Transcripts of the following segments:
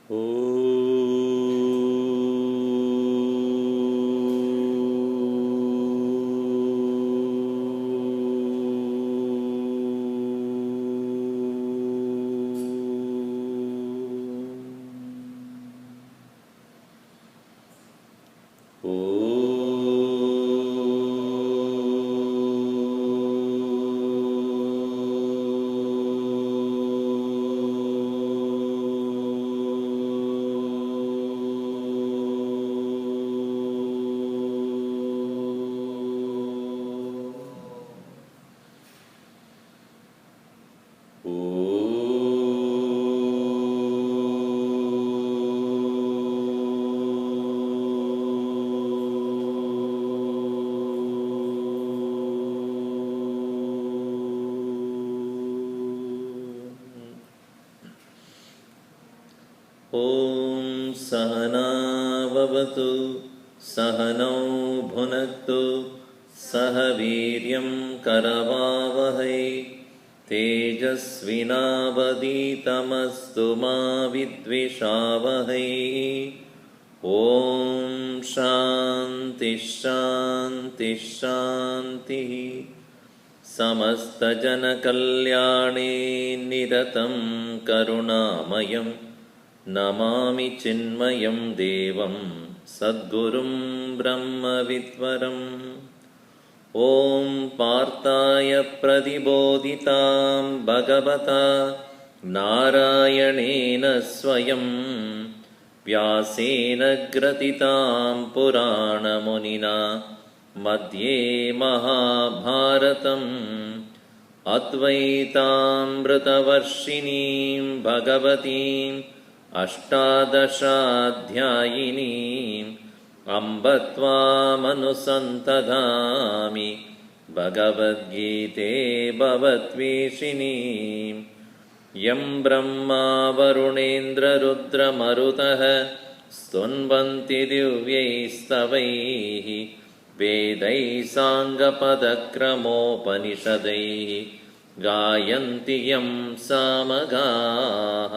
ॐ सहना भवतु सहनौ भुनक्तु सह वीर्यं करवावहै तेजस्विनावधीतमस्तु मा विद्विषावहै। ॐ शान्तिः शान्तिः शान्तिः। समस्तजनकल्याणे निरतं करुणामयं नमामि चिन्मयं देवं सद्गुरुं ब्रह्मविद्वरम्। ॐ पार्थाय प्रतिबोधितां भगवता नारायणेन स्वयं व्यासेन ग्रथितां पुराणमुनिना मध्ये महाभारतम् अद्वैतामृतवर्षिणीं भगवतीम् अष्टादशाध्यायिनीम् अम्ब त्वामनुसन्तधामि भगवद्गीते भवद्वेषिणीम्। यं ब्रह्मा वरुणेन्द्ररुद्रमरुतः स्तुन्वन्ति दिव्यैस्तवैः वेदैः साङ्गपदक्रमोपनिषदैः गायन्ति यं सामगाः।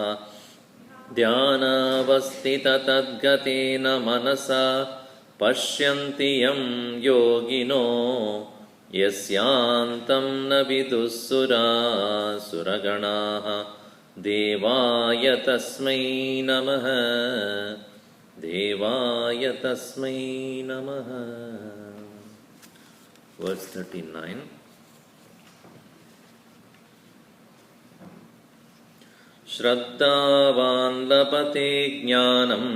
ध्यानावस्थिततद्गतेन मनसा पश्यन्ति यं योगिनो यस्यान्तं न विदुःसुरासुरगणाः। देवाय तस्मै नमः देवाय तस्मै नमः। Verse 39. श्रद्धावान् लभते ज्ञानम्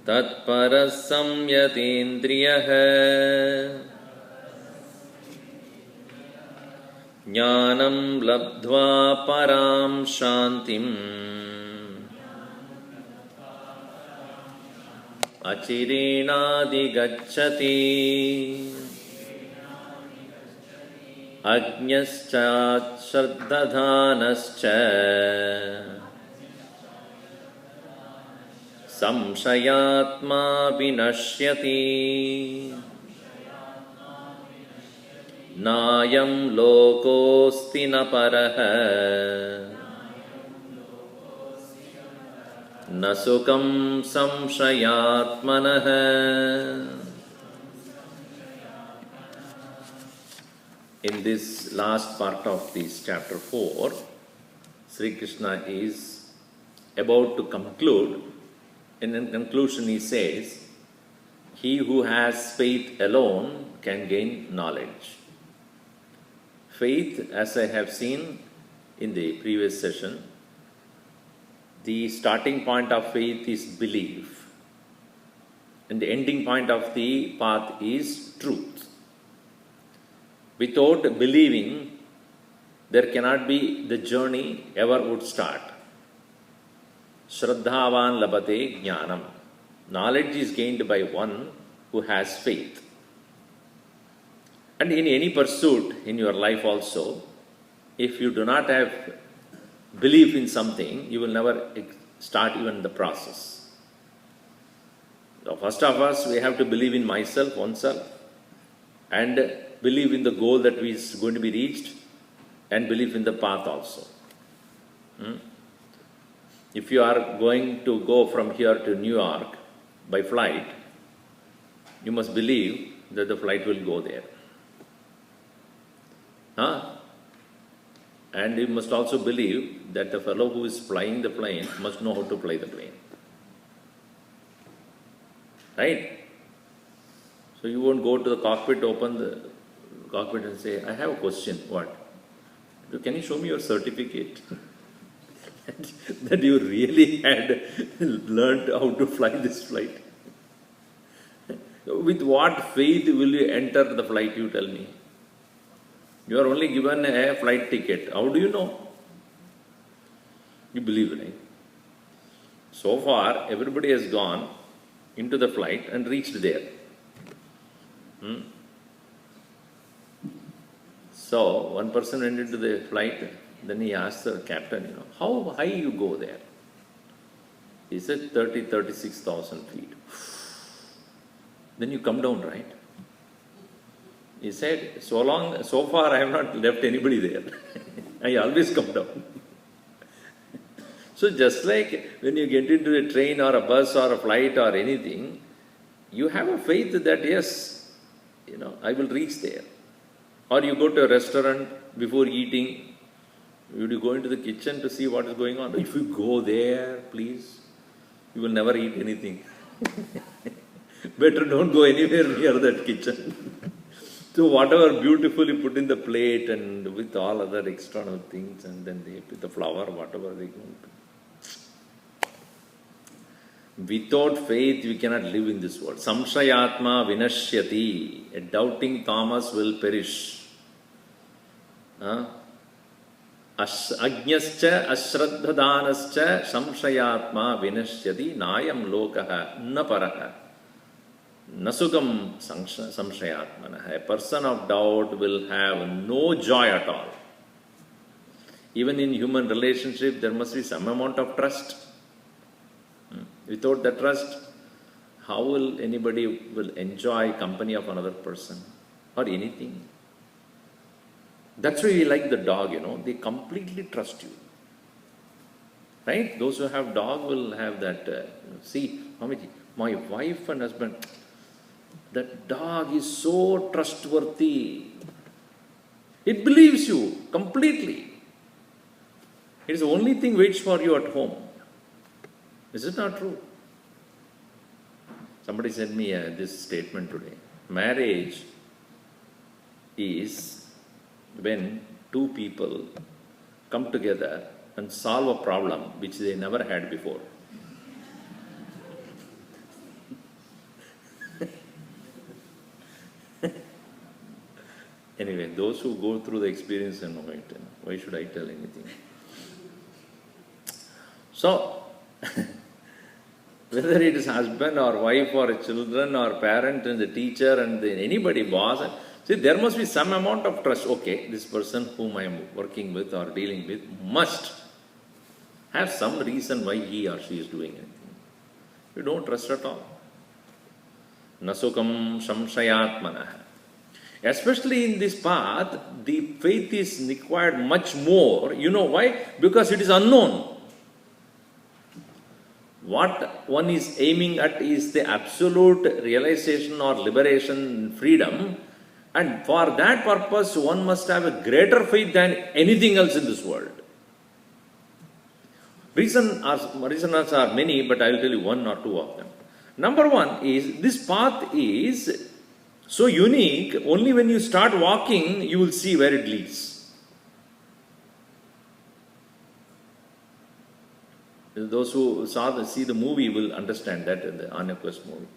तत्परः संयतेन्द्रियः। ज्ञानं लब्ध्वा परां शान्तिम् अचिरेणाधिगच्छति। अज्ञश्चाश्रद्धधानश्च संशयात्मा विनश्यति। नायं लोकोऽस्ति न परः न सुखं संशयात्मनः। In this last part of this chapter 4, Sri Krishna is about to conclude. In conclusion he says, he who has faith alone can gain knowledge. Faith, as I have seen in the previous session, the starting point of faith is belief, and the ending point of the path is truth. Without believing, there cannot be the journey ever would start. Shraddhavan labate jnanam. Knowledge is gained by one who has faith. And in any pursuit in your life also, if you do not have belief in something, you will never start even the process. So first of us, we have to believe in myself, oneself, and believe in the goal that is going to be reached, and believe in the path also. If you are going to go from here to New York by flight, you must believe that the flight will go there. And you must also believe that the fellow who is flying the plane must know how to fly the plane. Right? So you won't go to the cockpit, open the cockpit and say, I have a question. What? Can you show me your certificate? That you really had learned how to fly this flight. With what faith will you enter the flight, you tell me? You are only given a flight ticket. How do you know? You believe, right? So far, everybody has gone into the flight and reached there. So, one person went into the flight, then he asked the captain, how high you go there? He said 36,000 feet. Then you come down, right? He said, so far I have not left anybody there. I always come down. So just like when you get into a train or a bus or a flight or anything, you have a faith that yes, I will reach there. Or you go to a restaurant before eating, you go into the kitchen to see what is going on. If you go there, please, you will never eat anything. Better don't go anywhere near that kitchen. So whatever beautiful you put in the plate and with all other external things, and then they put the flour, whatever they go. Without faith, we cannot live in this world. Samshayatma vinashyati. A doubting Thomas will perish. Ajñascha ashraddhadanascha samshayatma vinashyati nayam lokaha naparaha. Nasugam samshayatmana. A person of doubt will have no joy at all. Even in human relationship, there must be some amount of trust. Without the trust, how will anybody will enjoy company of another person or anything? That's why we like the dog, they completely trust you. Right? Those who have dog will have that, see, Swamiji, my wife and husband, that dog is so trustworthy. It believes you completely. It is the only thing waits for you at home. Is it not true? Somebody sent me this statement today. Marriage is when two people come together and solve a problem which they never had before. Anyway, those who go through the experience know it. Why should I tell anything? So, whether it is husband or wife or children or parent and the teacher and anybody, boss, see, there must be some amount of trust. Okay, this person whom I am working with or dealing with must have some reason why he or she is doing anything. You don't trust at all. Nasukam samshayatmanah. Especially in this path, the faith is required much more. You know why? Because it is unknown. What one is aiming at is the absolute realization or liberation, freedom, and for that purpose one must have a greater faith than anything else in this world. Reasons are many, but I will tell you one or two of them. Number one is, this path is so unique, only when you start walking you will see where it leads. Those who see the movie will understand that in the Anya Quest movie.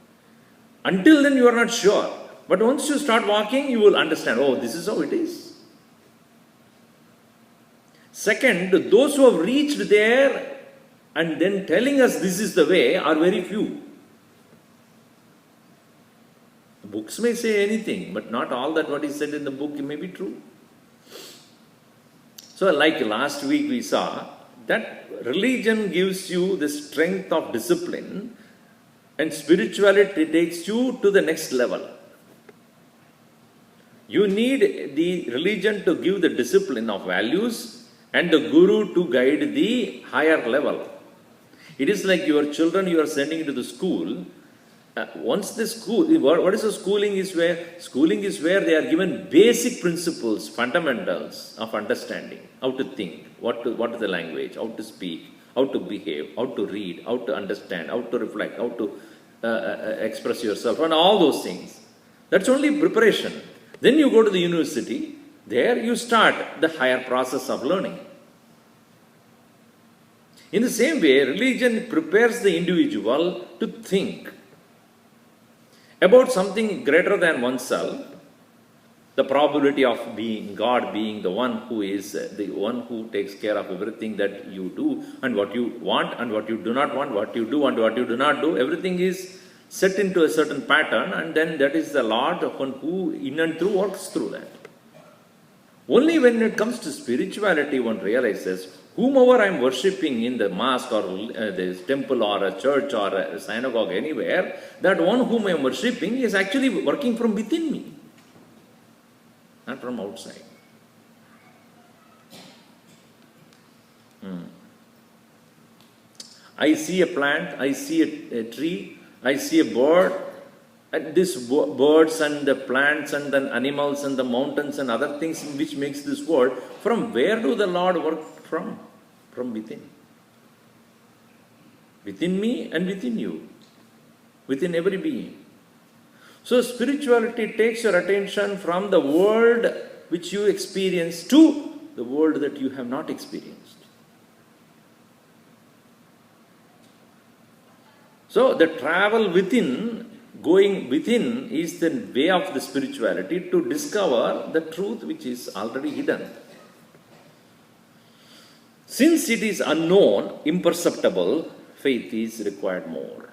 Until then you are not sure. But once you start walking, you will understand, oh, this is how it is. Second, those who have reached there and then telling us this is the way are very few. Books may say anything, but not all that what is said in the book may be true. So like last week we saw, that religion gives you the strength of discipline and spirituality takes you to the next level. You need the religion to give the discipline of values and the guru to guide the higher level. It is like your children you are sending to the school. Once the school, what is the schooling is where? Schooling is where they are given basic principles, fundamentals of understanding, how to think, what is the language, how to speak, how to behave, how to read, how to understand, how to reflect, how to express yourself, and all those things. That's only preparation. Then you go to the university, there you start the higher process of learning. In the same way, religion prepares the individual to think about something greater than oneself, the probability of being God, being the one who is the one who takes care of everything that you do, and what you want and what you do not want, what you do and what you do not do, everything is set into a certain pattern, and then that is the Lord who in and through works through that. Only when it comes to spirituality, one realizes whomever I am worshipping in the mosque or the temple or a church or a synagogue, anywhere, that one whom I am worshipping is actually working from within me, not from outside. I see a plant, I see a tree, I see a bird. And these birds and the plants and the animals and the mountains and other things which makes this world, from where do the Lord work from? From within. Within me and within you. Within every being. So spirituality takes your attention from the world which you experience to the world that you have not experienced. So the travel within, going within, is the way of the spirituality to discover the truth which is already hidden. Since it is unknown, imperceptible, faith is required more.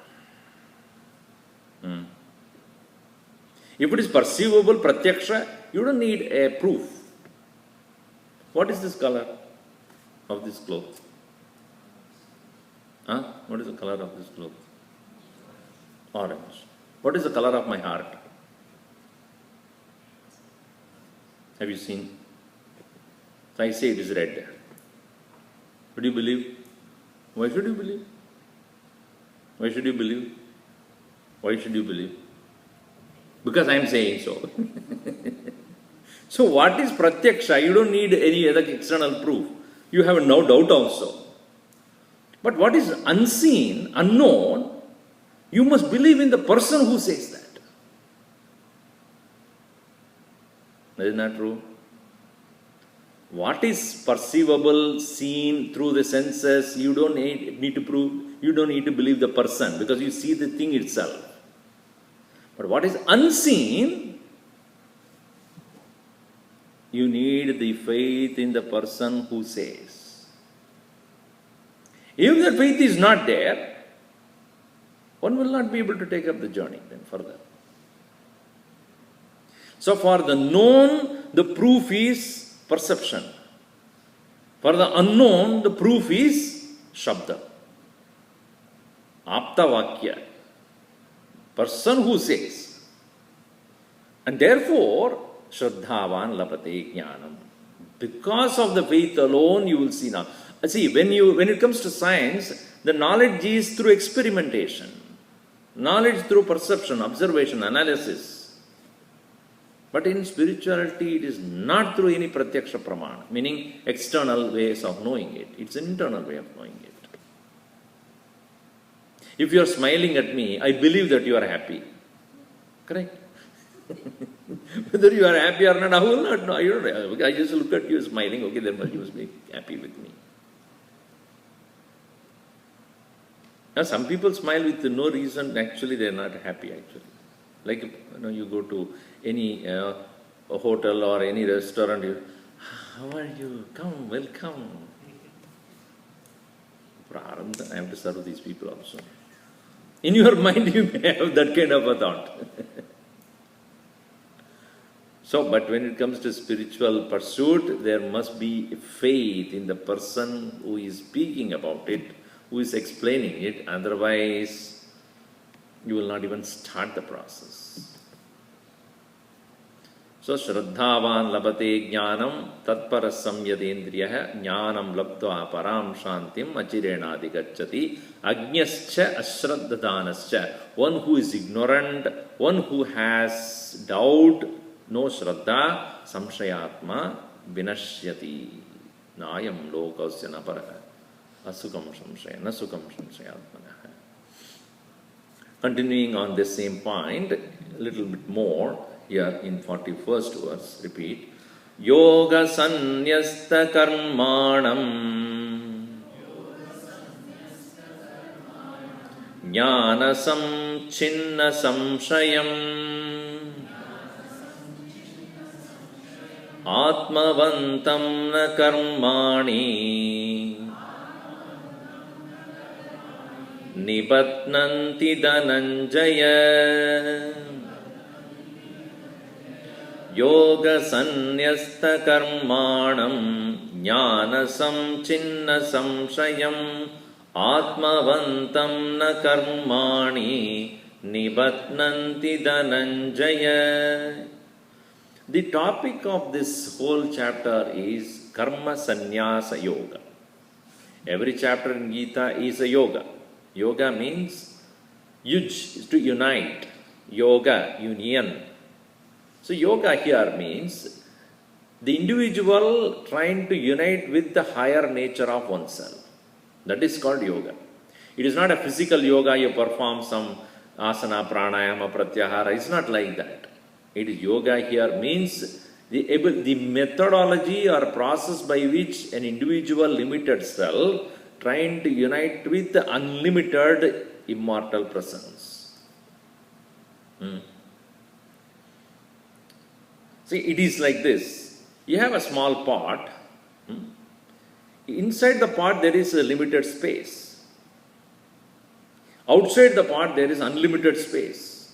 If it is perceivable, pratyaksha, you don't need a proof. What is this color of this cloth? What is the color of this cloth? Orange. What is the color of my heart? Have you seen? So I say it is red. Would you believe? Why should you believe? Why should you believe? Why should you believe? Because I am saying so. So what is pratyaksha? You don't need any other external proof. You have no doubt also. But what is unseen, unknown, you must believe in the person who says that. Isn't that true? What is perceivable, seen through the senses, you don't need to prove, you don't need to believe the person because you see the thing itself. But what is unseen, you need the faith in the person who says. If that faith is not there, one will not be able to take up the journey then further. So for the known, the proof is perception. For the unknown, the proof is shabda. Apta vakya. Person who says. And therefore, shraddhavan lapate jnanam. Because of the faith alone, you will see now. See, when it comes to science, the knowledge is through experimentation. Knowledge through perception, observation, analysis. But in spirituality, it is not through any pratyaksha pramana, meaning external ways of knowing it. It's an internal way of knowing it. If you are smiling at me, I believe that you are happy. Correct? Whether you are happy or not, I will not know. I just look at you smiling, okay, then you must be happy with me. Now, some people smile with no reason, actually they are not happy actually. Like, you go to any a hotel or any restaurant, how are you? Come, welcome. Prarabdha, I have to serve these people also. In your mind, you may have that kind of a thought. So, but when it comes to spiritual pursuit, there must be faith in the person who is speaking about it, who is explaining it. Otherwise, you will not even start the process. So Shraddhavan labate jnanam tatparas samyadendriya jnanam labdva param shantim achirena adhigacchati ajñascha ashraddhadanascha. One who is ignorant, one who has doubt, no shraddha, samshayatma vinashyati. Nayam lokasya naparaha asukam samshaya nasukam samshayatmanaha. Continuing on this same point, a little bit more. Here in 41st verse, repeat. Yoga sanyasta karmanam jnana samchinna samshayam atmavantam na karmani nibatnanti dhananjaya. Yoga sanyasta karmanam jnana samchinna samshayam atmavantam na karmani nibatnanti dhananjaya. The topic of this whole chapter is karma sannyasa yoga. Every chapter in Gita is a yoga. Yoga means yuj, is to unite. Yoga, union. So yoga here means the individual trying to unite with the higher nature of oneself. That is called yoga. It is not a physical yoga, you perform some asana, pranayama, pratyahara. It's not like that. It is yoga here means the methodology or process by which an individual limited self trying to unite with the unlimited immortal presence. See, it is like this. You have a small pot. Inside the pot there is a limited space. Outside the pot there is unlimited space.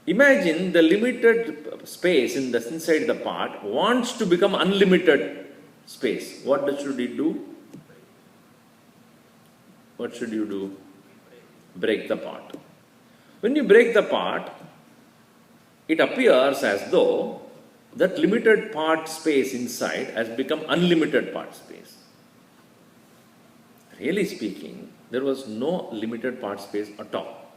Imagine the limited space inside the pot wants to become unlimited space. What should it do? What should you do? Break the pot. When you break the pot, it appears as though that limited part space inside has become unlimited part space. Really speaking, there was no limited part space at all.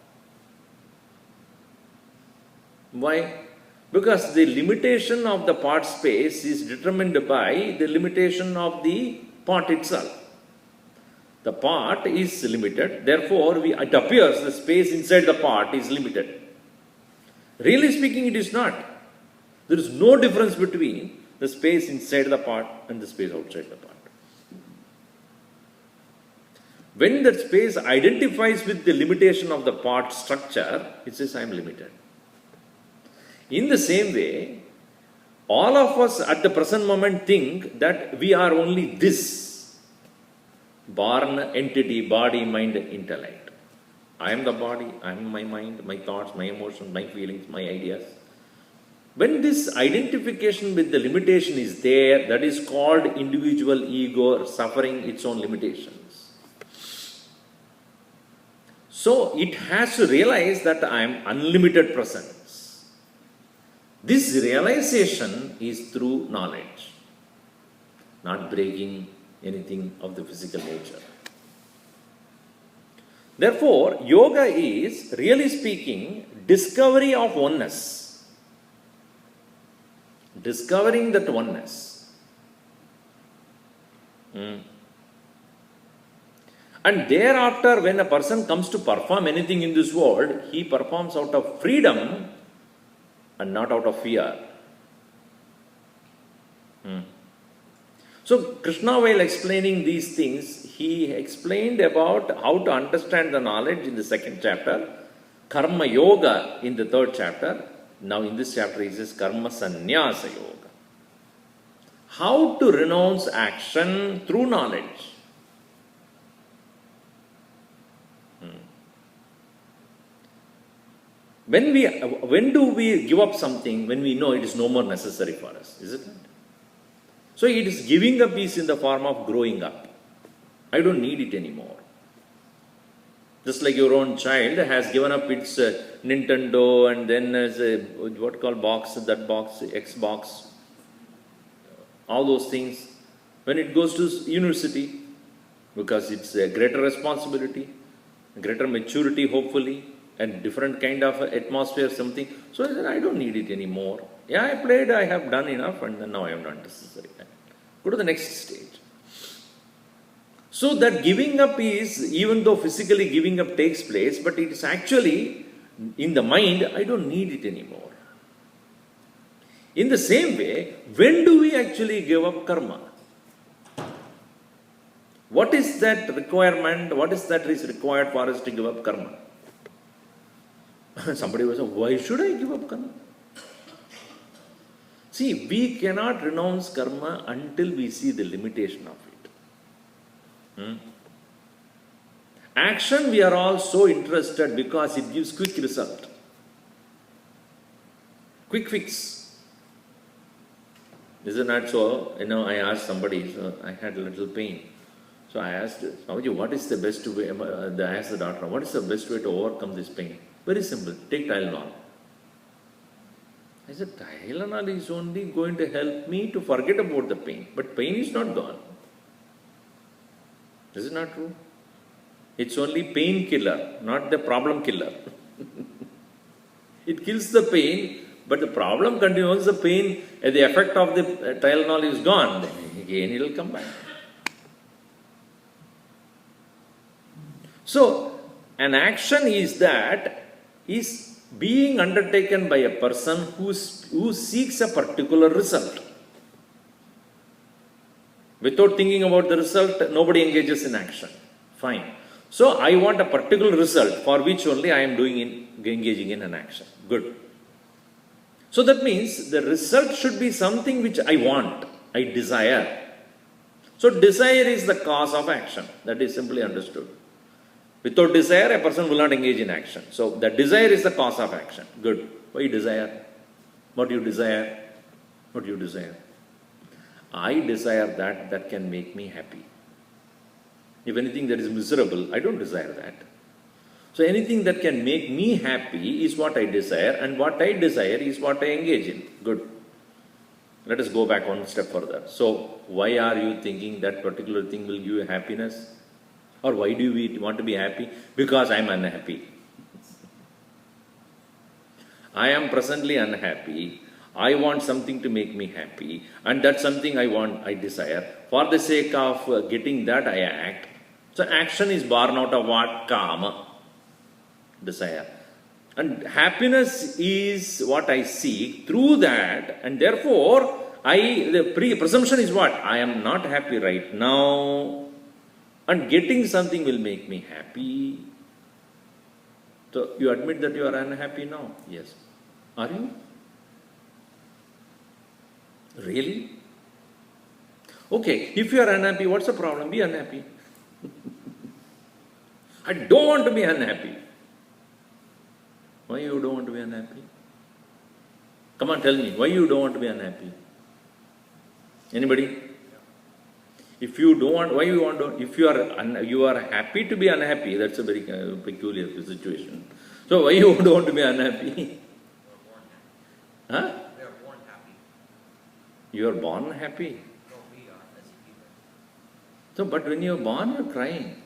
Why? Because the limitation of the part space is determined by the limitation of the pot itself. The pot is limited, therefore it appears the space inside the pot is limited. Really speaking, it is not. There is no difference between the space inside the pot and the space outside the pot. When that space identifies with the limitation of the pot structure, it says, I am limited. In the same way, all of us at the present moment think that we are only this born entity, body, mind, intellect. I am the body, I am my mind, my thoughts, my emotions, my feelings, my ideas. When this identification with the limitation is there, that is called individual ego suffering its own limitations. So it has to realize that I am unlimited presence. This realization is through knowledge, not breaking anything of the physical nature. Therefore, yoga is, really speaking, discovery of oneness. Discovering that oneness. And thereafter, when a person comes to perform anything in this world, he performs out of freedom and not out of fear. So, Krishna, while explaining these things, he explained about how to understand the knowledge in the second chapter, Karma Yoga in the third chapter. Now, in this chapter, he says Karma Sannyasa Yoga. How to renounce action through knowledge. When do we give up something when we know it is no more necessary for us? Is it not? So it is giving up is in the form of growing up. I don't need it anymore. Just like your own child has given up its Nintendo and then what called box, that box, Xbox, all those things. When it goes to university, because it's a greater responsibility, greater maturity hopefully, and different kind of atmosphere, something. So I said, I don't need it anymore. Yeah, I played, I have done enough, and then now I am not necessary. Go to the next stage. So that giving up is, even though physically giving up takes place, but it is actually in the mind, I don't need it anymore. In the same way, when do we actually give up karma? What is that requirement? What is that is required for us to give up karma? Somebody will say, why should I give up karma? See, we cannot renounce karma until we see the limitation of it. Action, we are all so interested because it gives quick result. Quick fix. Is it not so? I asked somebody, so I had a little pain. So I asked, what is the best way? I asked the doctor, what is the best way to overcome this pain? Very simple, take Tylenol. I said, Tylenol is only going to help me to forget about the pain, but pain is not gone. Is it not true? It's only painkiller, not the problem killer. It kills the pain, but the problem continues. The pain, the effect of the Tylenol is gone, then again it will come back. So, an action is being undertaken by a person who seeks a particular result. Without thinking about the result, nobody engages in action. Fine. So, I want a particular result for which only I am engaging in an action. Good. So, that means the result should be something which I want, I desire. So, desire is the cause of action. That is simply understood. Without desire, a person will not engage in action. So, the desire is the cause of action. Good. Why desire? What do you desire? What do you desire? I desire that can make me happy. If anything that is miserable, I don't desire that. So, anything that can make me happy is what I desire, and what I desire is what I engage in. Good. Let us go back one step further. So, why are you thinking that particular thing will give you happiness? Or why do we want to be happy? Because I am unhappy. I am presently unhappy. I want something to make me happy. And that's something I desire. For the sake of getting that, I act. So action is born out of what? Kama. Desire. And happiness is what I seek through that. And therefore, the presumption is what? I am not happy right now. And getting something will make me happy. So, you admit that you are unhappy now? Yes. Are you? Really? Okay, if you are unhappy, what's the problem? Be unhappy. I don't want to be unhappy. Why you don't want to be unhappy? Come on, tell me, why you don't want to be unhappy? Anybody? If you don't want, why you want to? If you are happy to be unhappy, that's a very peculiar situation. So why you don't want to be unhappy? Huh? We are born happy. You are born happy. No, we are as people. So, but when you are born, you are crying.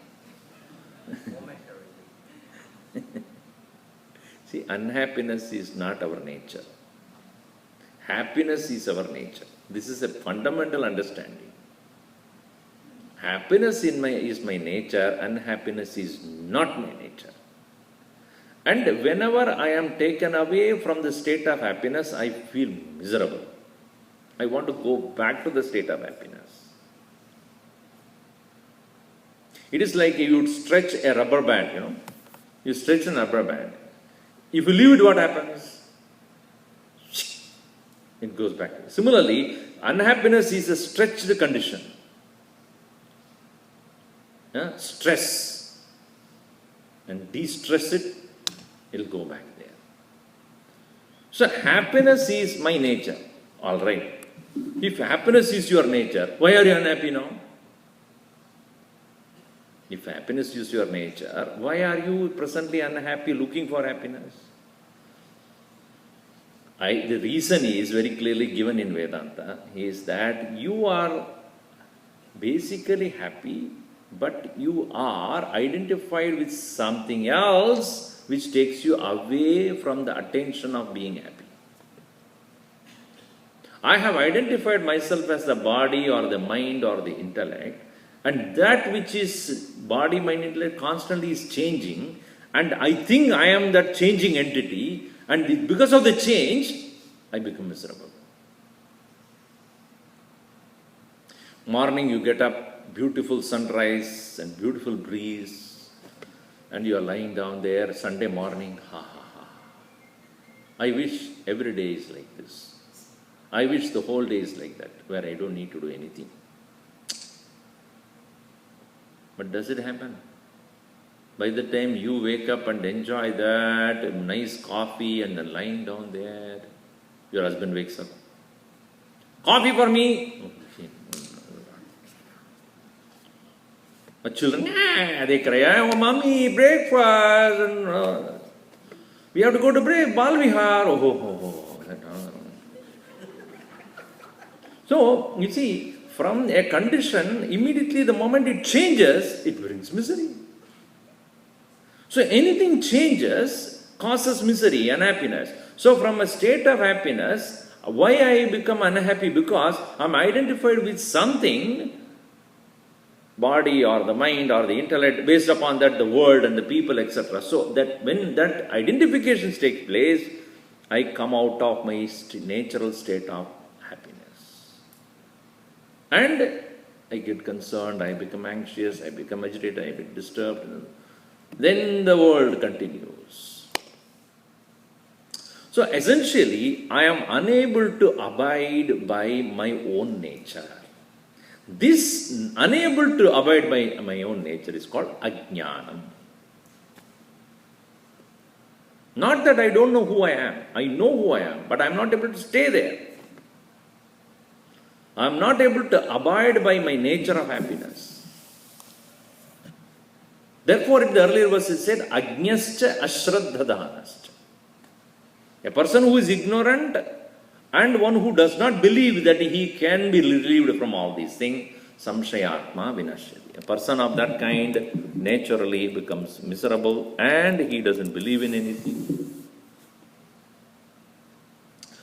Momentarily. See, unhappiness is not our nature. Happiness is our nature. This is a fundamental understanding. Happiness is my nature, unhappiness is not my nature. And whenever I am taken away from the state of happiness, I feel miserable. I want to go back to the state of happiness. It is like you would stretch a rubber band, You stretch a rubber band. If you leave it, what happens? It goes back. Similarly, unhappiness is a stretched condition. Stress. And de-stress it, it will go back there. So, happiness is my nature. All right. If happiness is your nature, why are you unhappy now? If happiness is your nature, why are you presently unhappy looking for happiness? The reason is very clearly given in Vedanta, is that you are basically happy, but you are identified with something else which takes you away from the attention of being happy. I have identified myself as the body or the mind or the intellect, and that which is body, mind, intellect constantly is changing, and I think I am that changing entity, and because of the change, I become miserable. Morning you get up, beautiful sunrise and beautiful breeze, and you are lying down there, Sunday morning, ha ha ha. I wish every day is like this. I wish the whole day is like that, where I don't need to do anything. But does it happen? By the time you wake up and enjoy that nice coffee and then lying down there, your husband wakes up. Coffee for me! The children, they cry, oh mommy, breakfast! And, we have to go to break, Bal Vihar. So, you see, from a condition, immediately the moment it changes, it brings misery. So anything changes, causes misery, unhappiness. So from a state of happiness, why I become unhappy? Because I'm identified with something, body or the mind or the intellect, based upon that the world and the people, etc. So that when that identifications take place, I come out of my natural state of happiness. And I get concerned, I become anxious, I become agitated, I get disturbed. Then the world continues. So essentially, I am unable to abide by my own nature. This unable to abide by my own nature is called ajnanam. Not that I don't know who I am. I know who I am, but I am not able to stay there. I am not able to abide by my nature of happiness. Therefore, in the earlier verse it said, Ajñascha ashraddhadanascha. A person who is ignorant and one who does not believe that he can be relieved from all these things, samshayatma vinashyati. A person of that kind naturally becomes miserable and he doesn't believe in anything.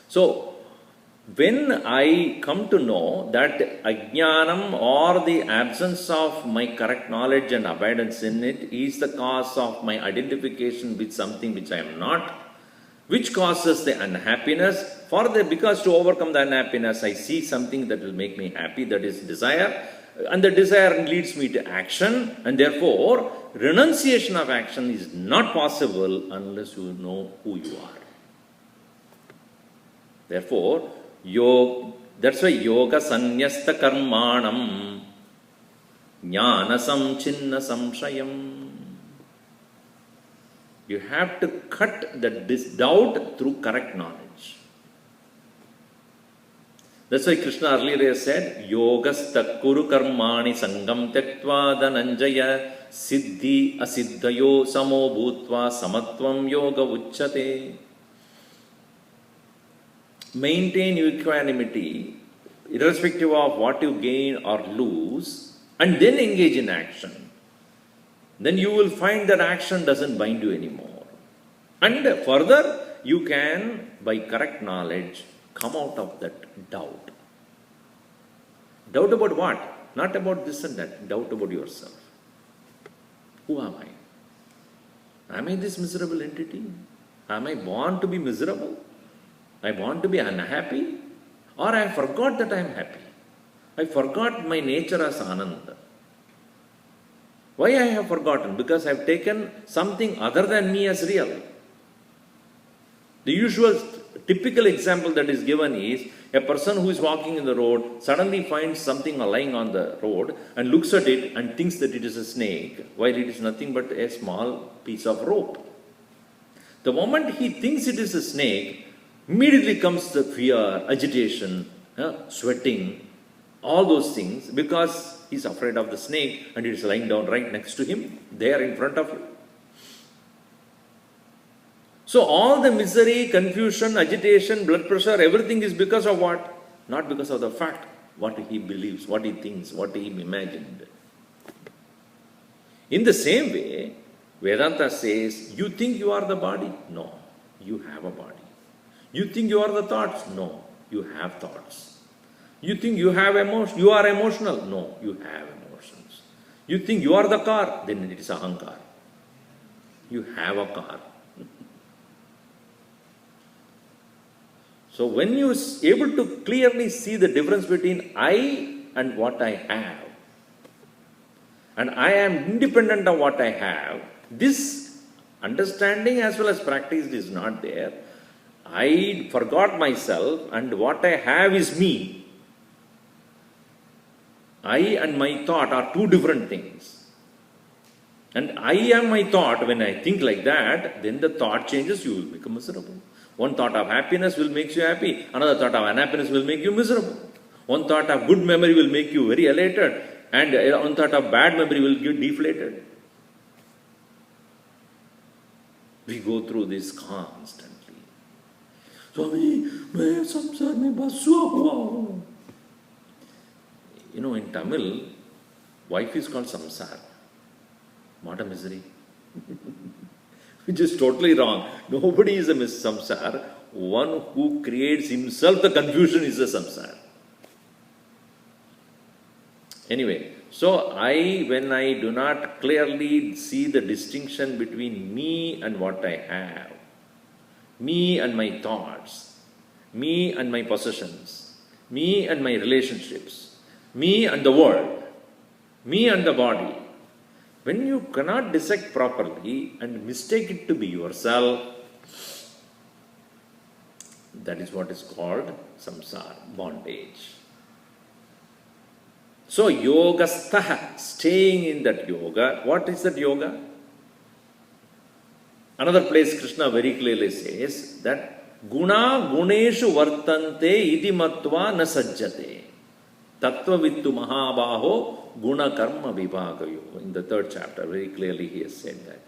So, when I come to know that ajnanam or the absence of my correct knowledge and abidance in it is the cause of my identification with something which I am not, which causes the unhappiness, because to overcome the unhappiness, I see something that will make me happy, that is desire, and the desire leads me to action, and therefore, renunciation of action is not possible unless you know who you are. Therefore, that's why yoga sanyasta karmanam jnana samchinna samshayam. You have to cut this doubt through correct knowledge. That's why Krishna earlier said, Yogasta kuru karmani sangam tektva dhananjaya siddhi asiddhayo samo bhutva samatvam yoga uchyate. Maintain equanimity, irrespective of what you gain or lose, and then engage in action. Then you will find that action doesn't bind you anymore. And further, you can, by correct knowledge, come out of that doubt. Doubt about what? Not about this and that. Doubt about yourself. Who am I? Am I this miserable entity? Am I born to be miserable? I want to be unhappy, or I forgot that I am happy. I forgot my nature as Ananda. Why I have forgotten? Because I have taken something other than me as real. The usual typical example that is given is a person who is walking in the road suddenly finds something lying on the road and looks at it and thinks that it is a snake, while it is nothing but a small piece of rope. The moment he thinks it is a snake, immediately comes the fear, agitation, sweating, all those things, because he's afraid of the snake and it is lying down right next to him, there in front of him. So all the misery, confusion, agitation, blood pressure, everything is because of what? Not because of the fact, what he believes, what he thinks, what he imagined. In the same way, Vedanta says, you think you are the body? No, you have a body. You think you are the thoughts? No, you have thoughts. You think you have emotion? You are emotional? No, you have emotions. You think you are the car? Then it is ahankar. You have a car. So when you are able to clearly see the difference between I and what I have, and I am independent of what I have, this understanding as well as practice is not there. I forgot myself and what I have is me. I and my thought are two different things. And I am my thought. When I think like that, then the thought changes, you will become miserable. One thought of happiness will make you happy. Another thought of unhappiness will make you miserable. One thought of good memory will make you very elated. And one thought of bad memory will get deflated. We go through this constantly. You know, in Tamil, wife is called samsar. What a misery. Which is totally wrong. Nobody is a samsar. One who creates himself the confusion is a samsar. Anyway, so when I do not clearly see the distinction between me and what I have, me and my thoughts, me and my possessions, me and my relationships, me and the world, me and the body, when you cannot dissect properly and mistake it to be yourself, that is what is called samsara, bondage. So yogastaha, staying in that yoga. What is that yoga? Another place Krishna very clearly says that guna guneshu vartante iti matva na sajjate. Tattva vittu mahabaho guna karma vibhagayo. In the 3rd chapter, very clearly he has said that.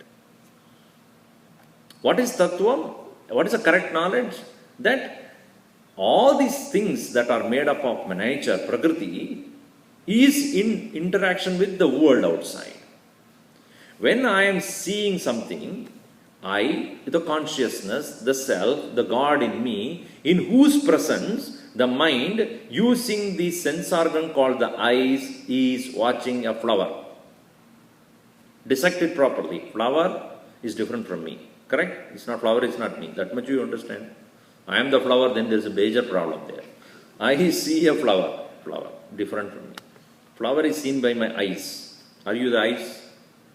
What is tattva? What is the correct knowledge? That all these things that are made up of nature, prakriti, is in interaction with the world outside. When I am seeing something, I, the consciousness, the self, the God in me, in whose presence the mind, using the sense organ called the eyes, is watching a flower. Dissect it properly. Flower is different from me. Correct? It's not flower, it's not me. That much you understand. I am the flower, then there is a major problem there. I see a flower, different from me. Flower is seen by my eyes. Are you the eyes?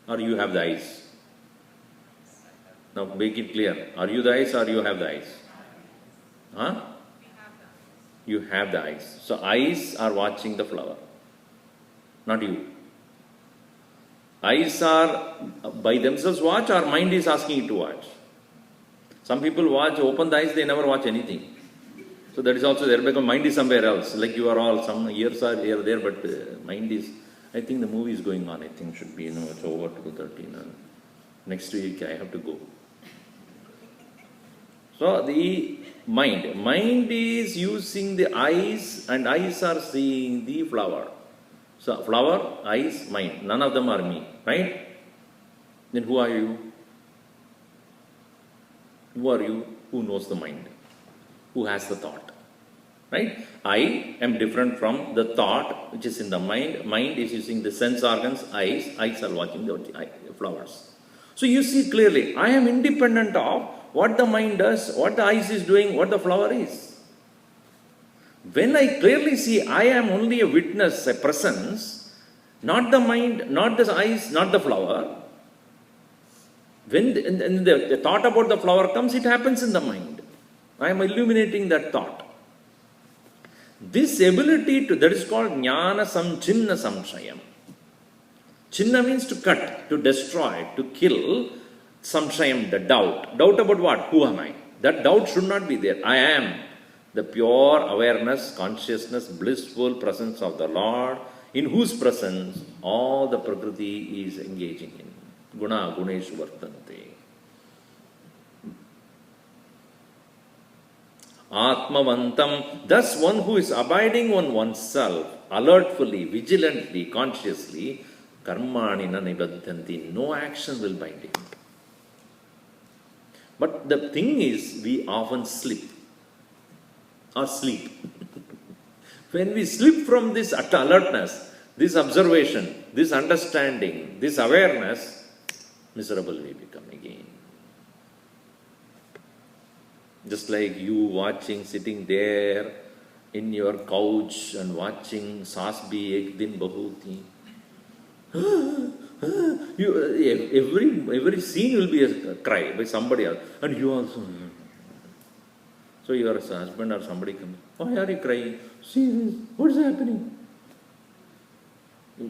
Or you have the eyes? Now make it clear. Are you the eyes or you have the eyes? Huh? You have the eyes. So eyes are watching the flower. Not you. Eyes are by themselves watch or mind is asking you to watch. Some people watch, open the eyes, they never watch anything. So that is also there because mind is somewhere else. Like you are all, some ears are here, there, but mind is, I think the movie is going on. I think should be, it's over 2:30. Next week I have to go. So the mind is using the eyes and eyes are seeing the flower. So flower, eyes, mind. None of them are me, right? Then who are you? Who are you? Who knows the mind? Who has the thought? Right? I am different from the thought which is in the mind. Mind is using the sense organs, eyes are watching the flowers. So you see clearly, I am independent of what the mind does, what the eyes is doing, what the flower is. When I clearly see I am only a witness, a presence, not the mind, not the eyes, not the flower, when the thought about the flower comes, it happens in the mind. I am illuminating that thought. This ability to, that is called jnana samchinna samshayam. Chinna means to cut, to destroy, to kill. Samshayam, the doubt. Doubt about what? Who am I? That doubt should not be there. I am. the pure awareness, consciousness, blissful presence of the Lord, in whose presence all the Prakriti is engaging in. Guna guneshu vartante. Atmavantam, thus one who is abiding on oneself, alertfully, vigilantly, consciously, karmani na nibadhanti, no action will bind him. But the thing is, we often slip or sleep. When we slip from this alertness, this observation, this understanding, this awareness, miserable we become again. Just like you sitting there in your couch and watching Saas Bhi Ek Din Bahu Thi. Every scene will be a cry by somebody else, and you also. So your husband or somebody comes, why are you crying? See this, what is happening?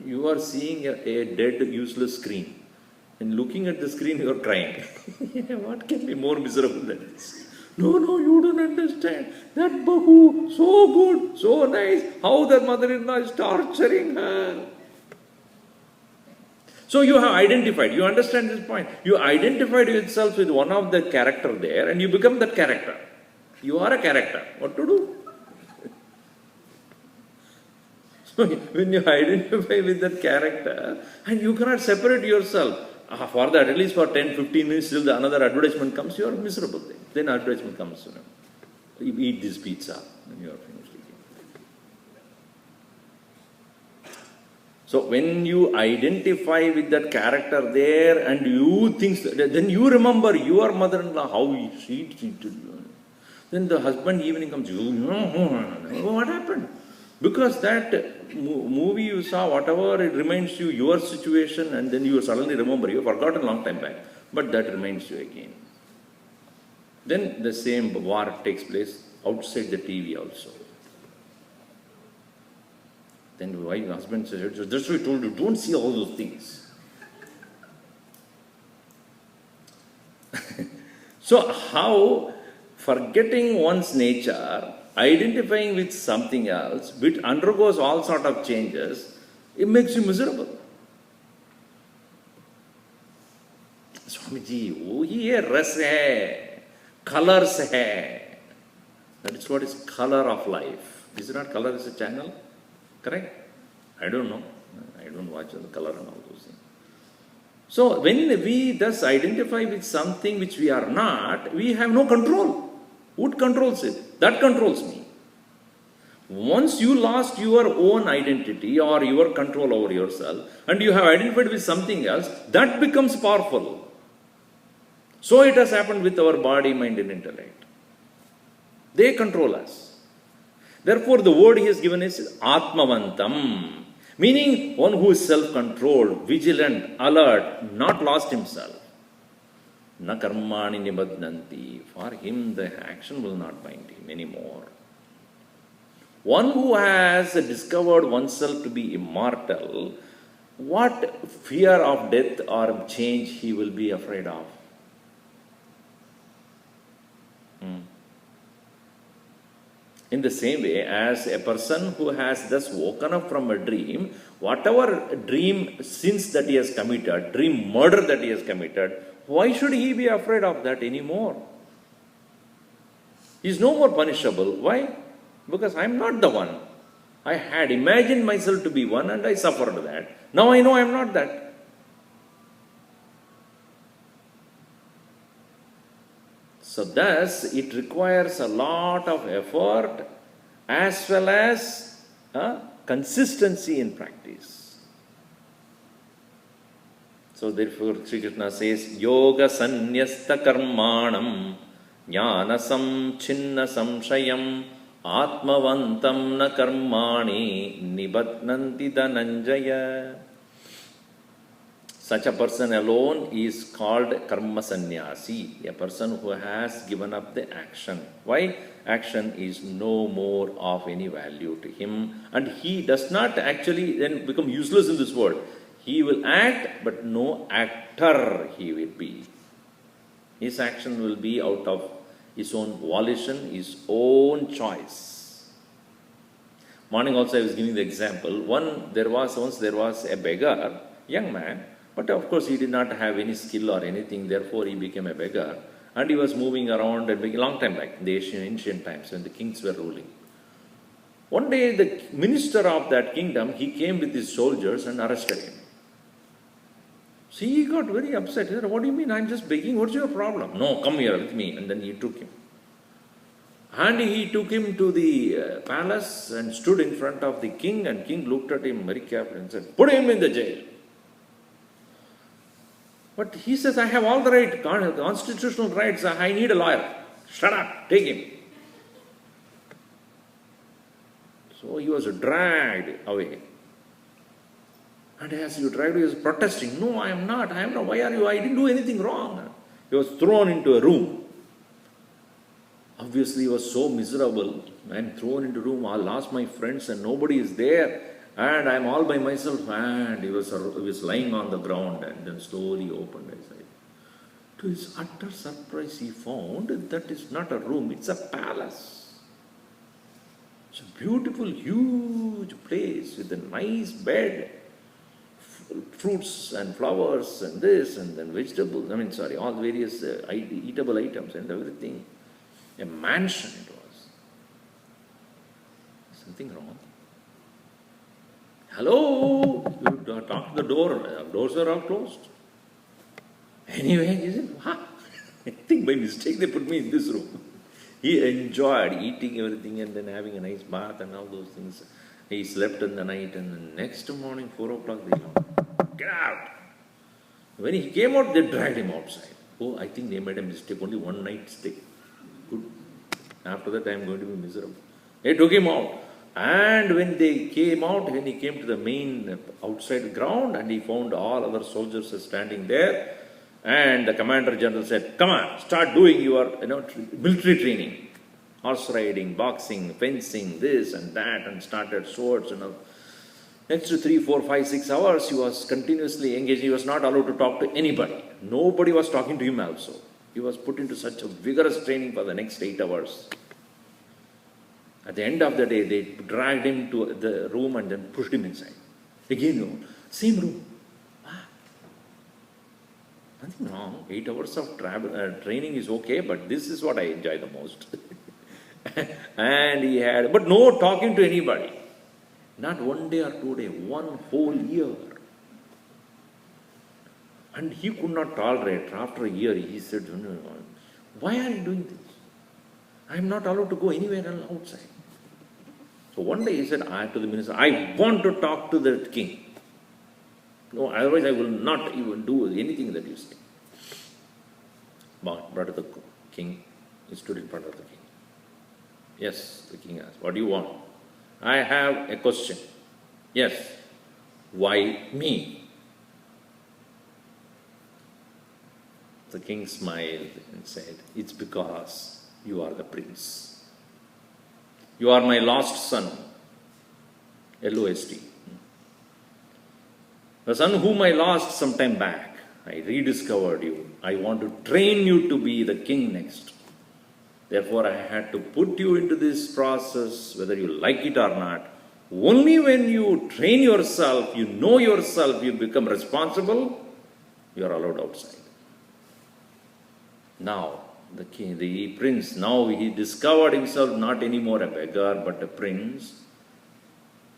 You are seeing a dead, useless screen, and looking at the screen you are crying. What can be more miserable than this? No, you don't understand. That Bahu, so good, so nice. How the mother-in-law is torturing her. So you have identified, you understand this point. You identified yourself with one of the character there and you become that character. You are a character. What to do? So when you identify with that character and you cannot separate yourself, for that, at least for 10-15 minutes till another advertisement comes, you are miserable. Then advertisement comes, you eat this pizza and you are finished eating. So when you identify with that character there and you think, then you remember your mother-in-law, how she treated you. Then the husband evening comes, what happened? Because that movie you saw, whatever, it reminds you your situation and then you suddenly remember, you forgot a long time back, but that reminds you again. Then the same war takes place outside the TV also. Then the wife, husband says, that's why I told you, don't see all those things. So how forgetting one's nature, identifying with something else, which undergoes all sort of changes, it makes you miserable. Swamiji, ye ras hai, colors hai. That is what is color of life. Is it not color is a channel? Correct? I don't know. I don't watch the color and all those things. So when we thus identify with something which we are not, we have no control. What controls it? That controls me. Once you lost your own identity or your control over yourself and you have identified with something else, that becomes powerful. So it has happened with our body, mind and intellect. They control us. Therefore the word he has given is Atmavantam, meaning one who is self-controlled, vigilant, alert, not lost himself. Na karmani nibadnanti. For him the action will not bind him anymore. One who has discovered oneself to be immortal, what fear of death or change he will be afraid of? In the same way, as a person who has thus woken up from a dream, whatever dream sins that he has committed, dream murder that he has committed, why should he be afraid of that anymore? He is no more punishable. Why? Because I am not the one. I had imagined myself to be one and I suffered that. Now I know I am not that. So thus, it requires a lot of effort as well as consistency in practice. So therefore, Sri Krishna says, Yoga sanyasta karmanam jnana samchinna samshayam atmavantam na karmani nibatnanti dhananjaya. Such a person alone is called karma sannyasi, a person who has given up the action. Why? Action is no more of any value to him and he does not actually then become useless in this world. He will act but no actor he will be. His action will be out of his own volition, his own choice. Morning also I was giving the example. Once there was a beggar, young man, but of course he did not have any skill or anything, therefore he became a beggar. And he was moving around a long time back, in the ancient times when the kings were ruling. One day the minister of that kingdom, he came with his soldiers and arrested him. So he got very upset. He said, "What do you mean? I'm just begging. What's your problem?" "No, come here with me." And then he took him. And he took him to the palace and stood in front of the king. And king looked at him very carefully and said, "Put him in the jail." But he says, "I have all the right, constitutional rights. I need a lawyer." "Shut up, take him." So he was dragged away. And as he dragged, he was protesting. "No, I am not. Why are you? I didn't do anything wrong." He was thrown into a room. Obviously, he was so miserable. "I'm thrown into a room. I lost my friends and nobody is there. And I'm all by myself." And he was lying on the ground and then slowly opened his eyes. To his utter surprise, he found that it's not a room, it's a palace. It's a beautiful, huge place with a nice bed, fruits and flowers and this and then vegetables, all various eatable items and everything. A mansion it was. Something wrong? "Hello?" You talk to the door. Doors are all closed. Anyway, he said, I think by mistake they put me in this room. He enjoyed eating everything and then having a nice bath and all those things. He slept in the night and the next morning, 4 o'clock, they said, "Get out." When he came out, they dragged him outside. "Oh, I think they made a mistake. Only one night stay. Good. After that, I am going to be miserable." They took him out. And when he came to the main outside ground and he found all other soldiers standing there, and the commander general said, "Come on, start doing your military training. Horse riding, boxing, fencing, this and that," and started swords and all. Next to 3, 4, 5, 6 hours, he was continuously engaged. He was not allowed to talk to anybody. Nobody was talking to him also. He was put into such a vigorous training for the next 8 hours. At the end of the day, they dragged him to the room and then pushed him inside. Again, same room. Nothing wrong. 8 hours of training is okay, but this is what I enjoy the most. And but no talking to anybody. Not 1 day or 2 days, 1 whole year. And he could not tolerate. After a year, he said, "Why are you doing this? I am not allowed to go anywhere else outside." So one day he said to the minister, "I want to talk to the king. No, otherwise I will not even do anything that you say." Brought to the king. He stood in front of the king. Yes, the king asked, "What do you want?" "I have a question." "Yes." "Why me?" The king smiled and said, "It's because you are the prince. You are my lost son, LOST. The son whom I lost some time back. I rediscovered you. I want to train you to be the king next. Therefore, I had to put you into this process, whether you like it or not. Only when you train yourself, you know yourself, you become responsible, you are allowed outside." Now, the king, the prince, now he discovered himself not anymore a beggar, but a prince.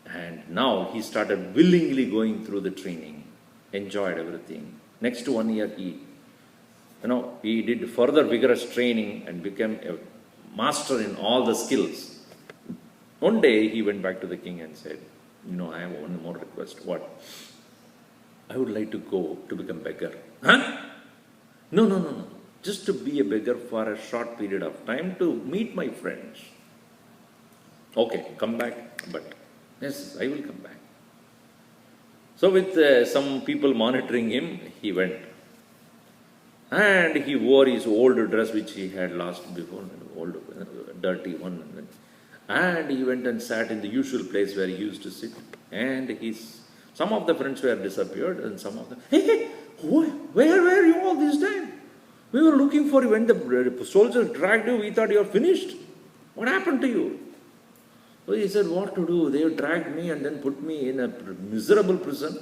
And now he started willingly going through the training, enjoyed everything. Next to 1 year, he did further vigorous training and became a master in all the skills. One day he went back to the king and said, "I have one more request." "What?" "I would like to go to become beggar." "Huh?" No. Just to be a beggar for a short period of time to meet my friends." "Okay, come back." "But yes, I will come back." So with some people monitoring him, he went. And he wore his old dress which he had lost before, old dirty one. And he went and sat in the usual place where he used to sit. And some of the friends were disappeared and some of them, "Hey, where were you all this time? We were looking for you. When the soldiers dragged you, we thought you were finished. What happened to you? So he said, what to do? They dragged me and then put me in a miserable prison.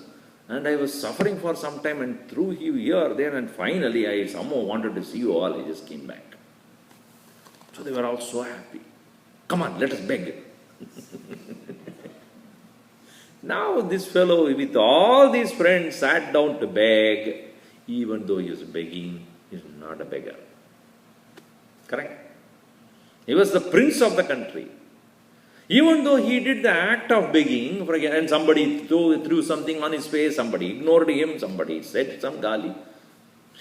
And I was suffering for some time and threw you here, there, and finally I somehow wanted to see you all. I just came back. So they were all so happy. Come on, let us beg. Now this fellow with all these friends sat down to beg, even though he was begging, he is not a beggar. Correct? He was the prince of the country. Even though he did the act of begging, and somebody threw something on his face, somebody ignored him, somebody said some gali,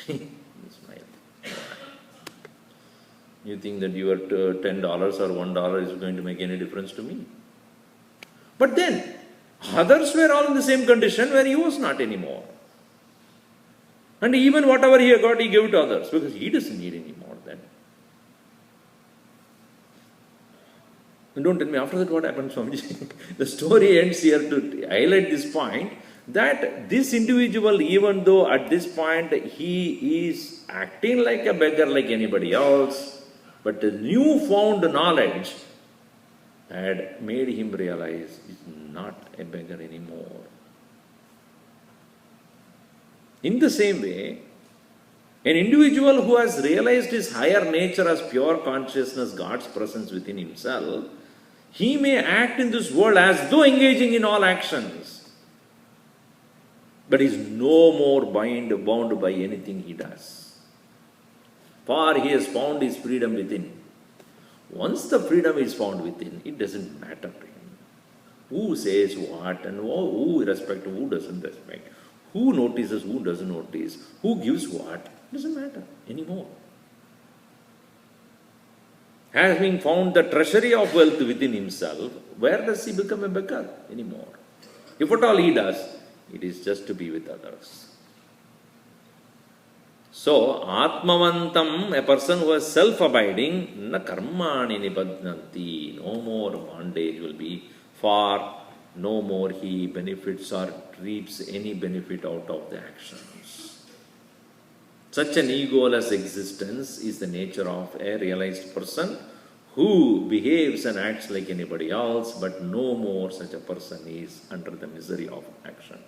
he smiled. You think that your $10 or $1 is going to make any difference to me? But then, others were all in the same condition where he was not anymore. And even whatever he got, he gave to others because he doesn't need any more then. And don't tell me after that what happened, Swamiji. The story ends here to highlight this point that this individual, even though at this point he is acting like a beggar like anybody else, but the newfound knowledge had made him realize he's not a beggar anymore. In the same way, an individual who has realized his higher nature as pure consciousness, God's presence within himself, he may act in this world as though engaging in all actions, but is no more bound by anything he does. For he has found his freedom within. Once the freedom is found within, it doesn't matter to him. Who says what and who respects, who doesn't respect, who notices, who doesn't notice, who gives what, doesn't matter anymore. Having found the treasury of wealth within himself, where does he become a beggar anymore? If at all he does, it is just to be with others. So, Atmavantam, a person who is self-abiding, na karmani nibadnanti, no more bondage will be, for no more he benefits or reaps any benefit out of the actions. Such an egoless existence is the nature of a realized person who behaves and acts like anybody else, but no more such a person is under the misery of action.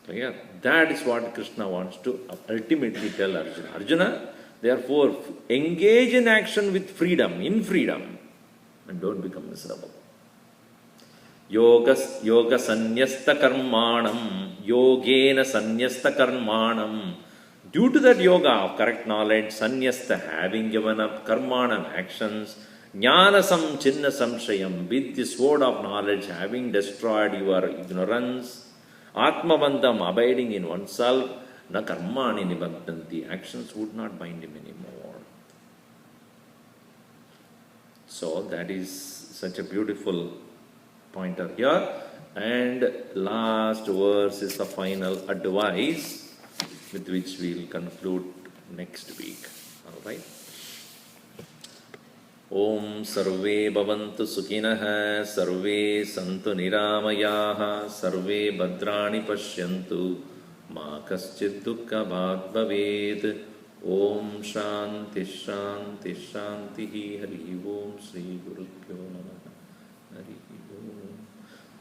Clear? That is what Krishna wants to ultimately tell Arjuna. Arjuna, therefore, engage in action with freedom, in freedom, and don't become miserable. Yoga sanyasta karmanam, yogena sanyasta karmanam. Due to that yoga of correct knowledge, sanyasta, having given up karmanam, actions, jnanasam chinna samshayam, with the sword of knowledge, having destroyed your ignorance, atmavandam, abiding in oneself, na karmani nibandhanti, actions would not bind him anymore. So that is such a beautiful pointer here. And last verse is the final advice with which we will conclude next week. Alright. Om sarve bhavantu sukhinah, sarve santu niramayaha, sarve bhadrani pashyantu, ma kaschid dukkha bhag bhaved. Om shanti shanti shanti. Hari Om Sri Gurubhyo Namaha. Hari Om.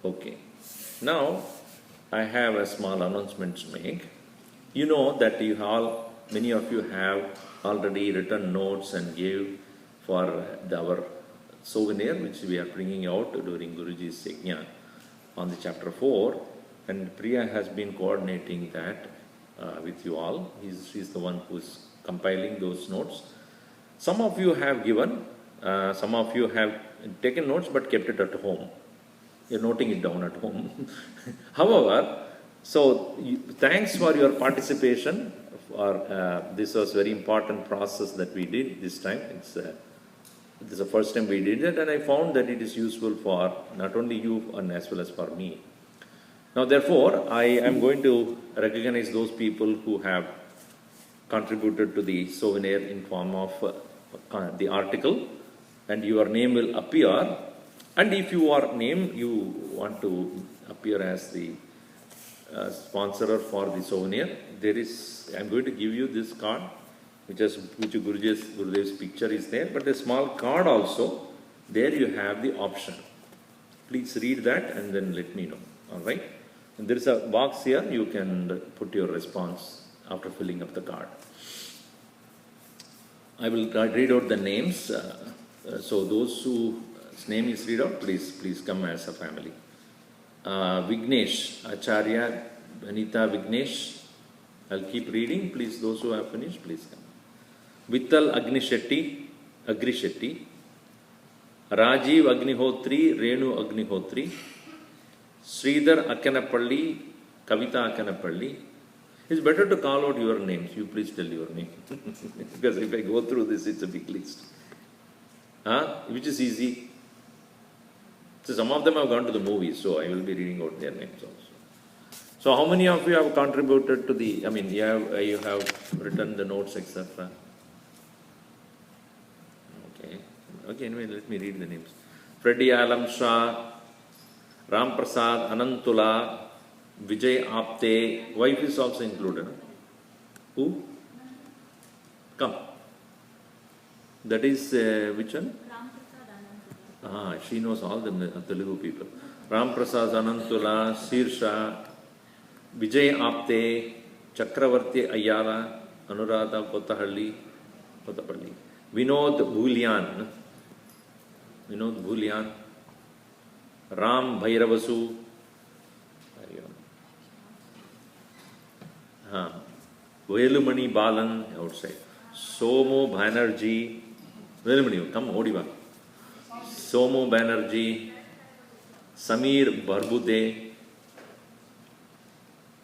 Okay. Now, I have a small announcement to make. You know that many of you have already written notes and gave for our souvenir which we are bringing out during Guruji's Yajna on the chapter 4, and Priya has been coordinating that with you all. She's the one who is compiling those notes. Some of you have given, some of you have taken notes but kept it at home. You're noting it down at home. However, thanks for your participation. This was very important process that we did this time. This is the first time we did it, and I found that it is useful for not only you and as well as for me. Now, therefore, I am going to recognize those people who have contributed to the souvenir in form of the article, and your name will appear. And if you want to appear as the sponsorer for the souvenir. There is, I'm going to give you this card, which Gurudev's picture is there, but a small card also. There you have the option. Please read that and then let me know. All right. And there is a box here. You can put your response after filling up the card. I will read out the names. So those whose name is read out, please come as a family. Vignesh, Acharya, Anita Vignesh. I'll keep reading. Please, those who have finished, please come. Vittal Agrishetty. Rajiv Agnihotri, Renu Agnihotri. Sridhar Akkanapalli, Kavita Akkanapalli. It's better to call out your names. You please tell your name. Because if I go through this, it's a big list. Which is easy. So some of them have gone to the movies, so I will be reading out their names also. So how many of you have contributed to the, you have written the notes, etc.? Okay, anyway, let me read the names. Freddy Alam Shah, Ram Prasad, Anantula, Vijay Apte, wife is also included. Who? Come. That is which one? She knows all the Telugu people. Ram Prasad, Anantula, Sirsha, Vijay Apte, Chakravarti Ayala, Anuradha Kotahalli, Vinod Bhulian, Ram Bhairavasu, Velumani Balan outside, Somo Banerjee, Velumani, come, Odiva. Somo Banerjee, Samir Barbude,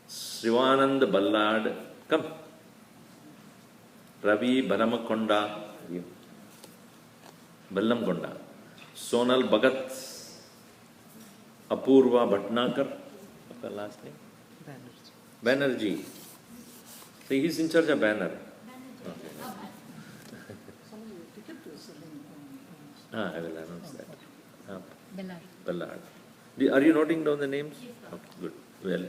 Shivanand Ballad, come. Ravi Balamakonda, Ballamkonda, Sonal Bhagat, Apurva Bhatnakar, what's the last name? Banerjee. So he's in charge of banner. Okay. I will announce that. Ballard. Are you noting down the names? Okay, good. Well.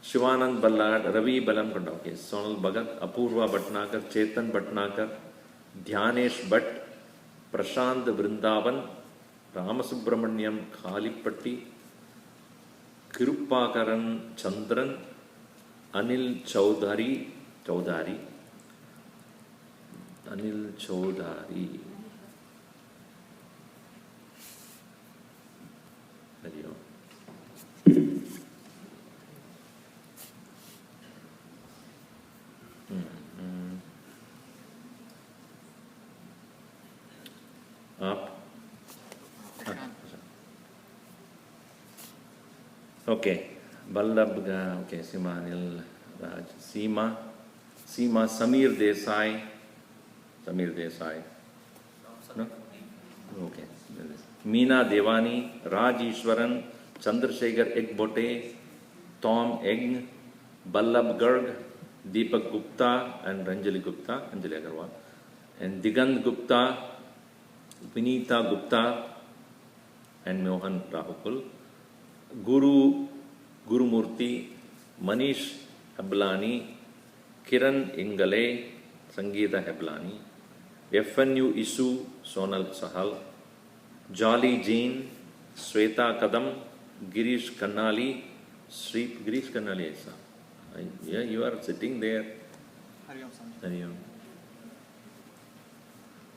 Shivanand Ballad, Ravi Balamkonda, okay. Sonal Bhagat, Apurva Bhatnakar, Chetan Bhatnakar, Dhyanesh Bhatt, Prashant Vrindavan, Ramasubramanyam Khalipatti, Kirupakaran Chandran, Anil Chaudhary, Anil Chaudhary. There you go. Up. Okay. Ballabh, okay, Simanil Raj. Seema, Samir Desai. No? Okay. Meena Devani, Raj Ishwaran, Chandrasekhar Egbote, Tom Egg, Ballabh Garg, Deepak Gupta and Anjali Agarwal, and Digant Gupta, Vinita Gupta and Mohan Rahul, Gurumurthy, Manish Hablani, Kiran Ingale, Sangeeta Hablani, FNU Isu, Sonal Sahal, Jolly Jain, Sweta Kadam, Girish Kannali, Girish Kannali, yeah, you are sitting there. Hariom.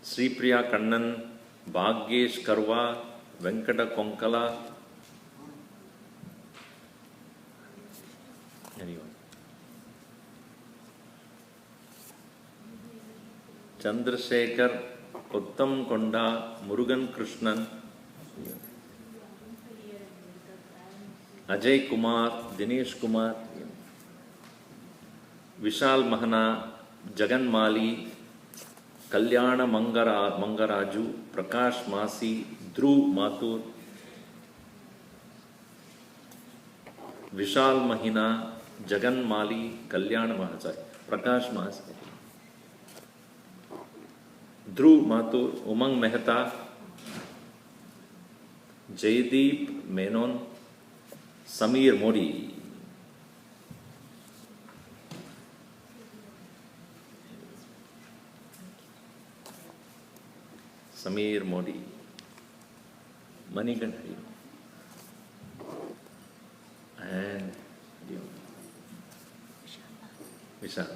Sri Priya Kannan, Bhagyesh Karwa, Venkata Konkala. Anyone? Chandrasekhar, Uttam Konda, Murugan Krishnan, Ajay Kumar, Dinesh Kumar, Vishal Mahana, Jagan Mali, Kalyana Mangaraju, Prakash Masi, Dhruv Mathur, Vishal Mahina, Jagan Mali, Kalyana Mahachai, Prakash Masi, Dhruv Mathur, Umang Mehta, Jaydeep Menon, Samir Modi. Samir Modi. Manikandan. And Vishal.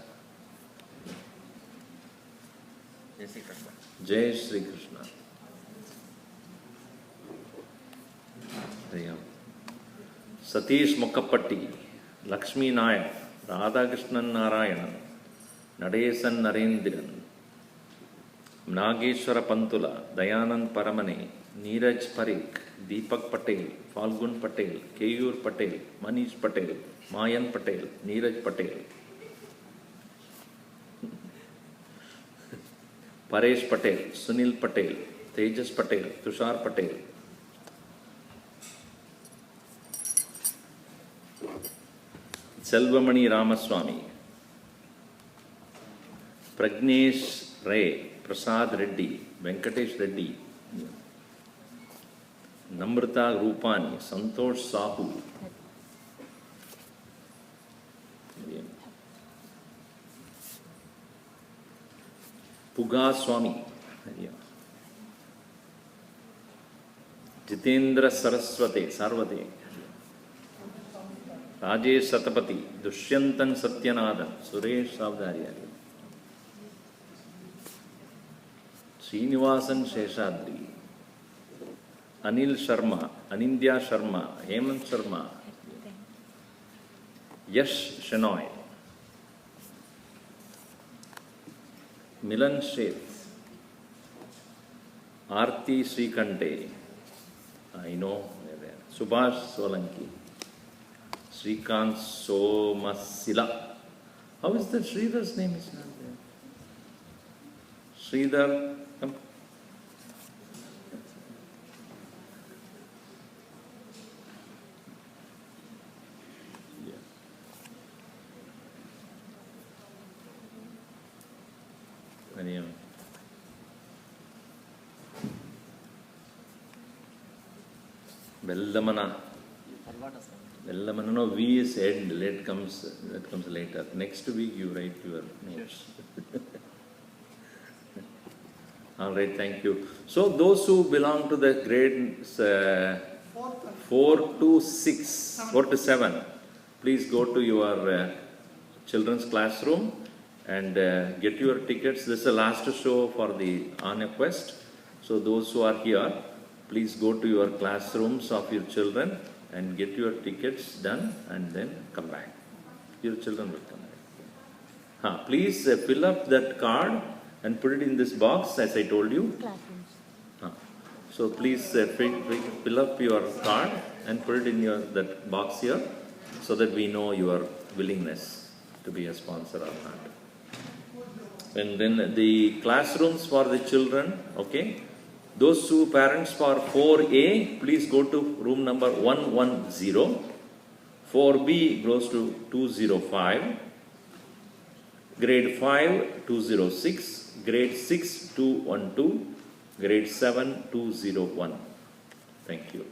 Jai Shri Krishna. Jai Shri Krishna. Satish Mokkapatti, Lakshmi Nayak, Radhakrishnan Narayanan, Nadesan Narendran, Nageshwara Pantula, Dayanand Paramane, Neeraj Parikh, Deepak Patel, Falgun Patel, Keyur Patel, Manish Patel, Mayan Patel, Neeraj Patel, Paresh Patel, Sunil Patel, Tejas Patel, Tushar Patel, Selvamani Ramaswamy, Pragnesh Ray, Prasad Reddy, Venkatesh Reddy, Namrata Rupani, Santosh Sahu, Puga Swami, Jitendra Saraswate, Sarvate, Rajesh Satapati, Dushyantan Satyanathan, Suresh Savdarya, Srinivasan Sheshadri, Anil Sharma, Anindya Sharma, Hemant Sharma, Yash Shenoy, Milan Sheth, Aarti Srikante, I know, Subhash Solanki, Srikant Somasila. How is that Sridhar's name is not there? Sridhar, come. Yeah. Vellamana. Vellamana, no, V is end, that comes later. Next week you write your names. All right, thank you. So those who belong to the grades 4 to 7, please go to your children's classroom and get your tickets. This is the last show for the On a Quest. So those who are here, please go to your classrooms of your children and get your tickets done and then come back. Your children will come back. Please fill up that card and put it in this box as I told you. So please fill up your card and put it in that box here so that we know your willingness to be a sponsor or not. And then the classrooms for the children, okay. Those two parents for 4A, please go to room number 110. 4B goes to 205. Grade 5, 206. Grade 6, 212. Grade 7, 201. Thank you.